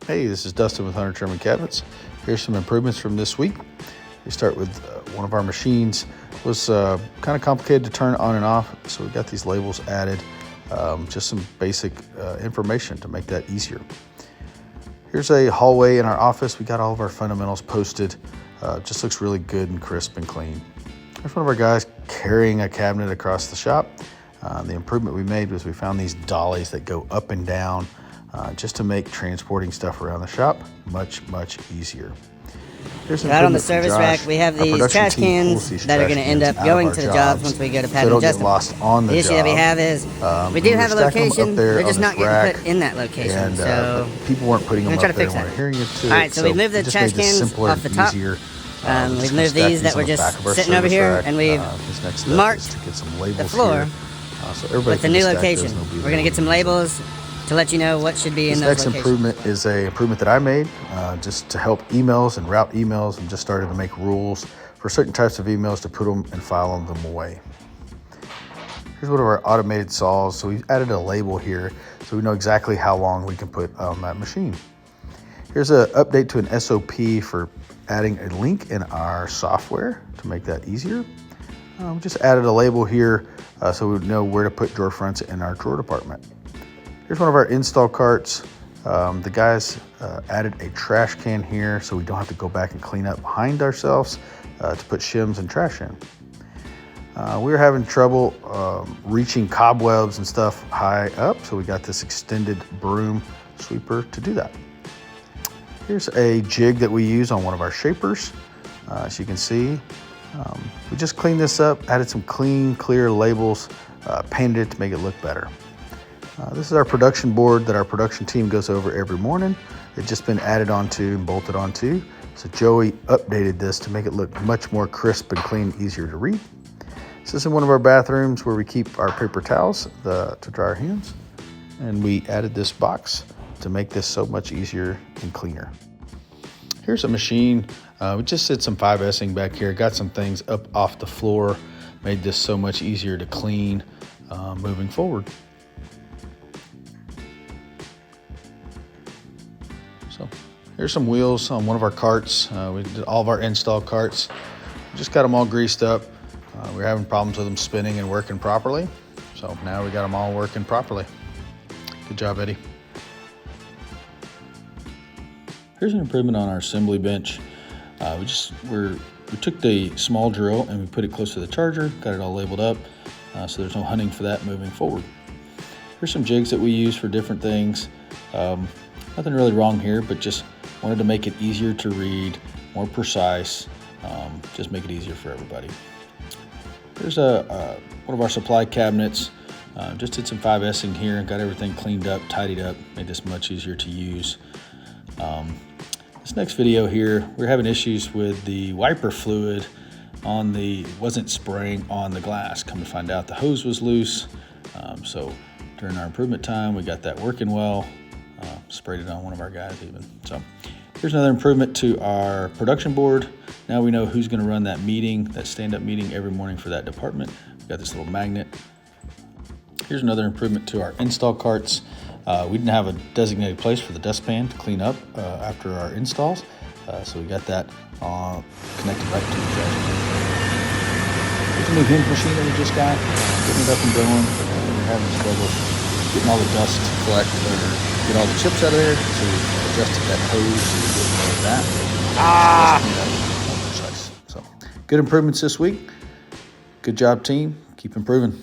Hey, this is Dustin with Hunter Trim and Cabinets. Here's some improvements from this week. We start with one of our machines was kind of complicated to turn on and off, so we got these labels added, just some basic information to make that easier. Here's a hallway in our office. We got all of our fundamentals posted. Just looks really good and crisp and clean. There's one of our guys carrying a cabinet across the shop. The improvement we made was we found these dollies that go up and down just to make transporting stuff around the shop much easier. Out on the service rack, we have these trash cans that are going to end up going to the jobs once we go to Pat and Justin. The issue that we have is we do have a location, they're just not getting put in that location. So people weren't putting them up there and weren't hearing it too. All right, so we've moved the trash cans off the top. We've moved these that were just sitting over here, and we've marked the floor with the new location. We're going to get some labels to let you know what should be in those locations. This next improvement is a improvement that I made just to help emails and route emails, and just started to make rules for certain types of emails to put them and file them away. Here's one of our automated saws. So we've added a label here so we know exactly how long we can put on that machine. Here's an update to an SOP for adding a link in our software to make that easier. We just added a label here so we would know where to put drawer fronts in our drawer department. Here's one of our install carts. The guys added a trash can here so we don't have to go back and clean up behind ourselves to put shims and trash in. We were having trouble reaching cobwebs and stuff high up, so we got this extended broom sweeper to do that. Here's a jig that we use on one of our shapers. As you can see, we just cleaned this up, added some clean, clear labels, painted it to make it look better. This is our production board that our production team goes over every morning. It's just been added onto and bolted onto. So Joey updated this to make it look much more crisp and clean, easier to read. This is in one of our bathrooms where we keep our paper towels to dry our hands. And we added this box to make this so much easier and cleaner. Here's a machine. We just did some 5S'ing back here, got some things up off the floor, made this so much easier to clean moving forward. So here's some wheels on one of our carts. We did all of our install carts. We just got them all greased up. We were having problems with them spinning and working properly. So now we got them all working properly. Good job, Eddie. Here's an improvement on our assembly bench. We took the small drill and we put it close to the charger, got it all labeled up, so there's no hunting for that moving forward. Here's some jigs that we use for different things. Nothing really wrong here, but just wanted to make it easier to read, more precise, just make it easier for everybody. Here's one of our supply cabinets. Just did some 5S'ing here and got everything cleaned up, tidied up, made this much easier to use. This next video here, we're having issues with the wiper fluid wasn't spraying on the glass. Come to find out the hose was loose. So during our improvement time, we got that working well. Sprayed it on one of our guys even. So here's another improvement to our production board. Now we know who's going to run that meeting, that stand-up meeting every morning for that department. We've got this little magnet. Here's another improvement to our install carts. We didn't have a designated place for the dustpan to clean up after our installs, so we got that connected right to the trash can. It's a new hinge machine that we just got, getting it up and going. We're having struggles getting all the dust collect or get all the chips out of there, so we adjusted that hose to get all of that. More precise. So good improvements this week. Good job, team. Keep improving.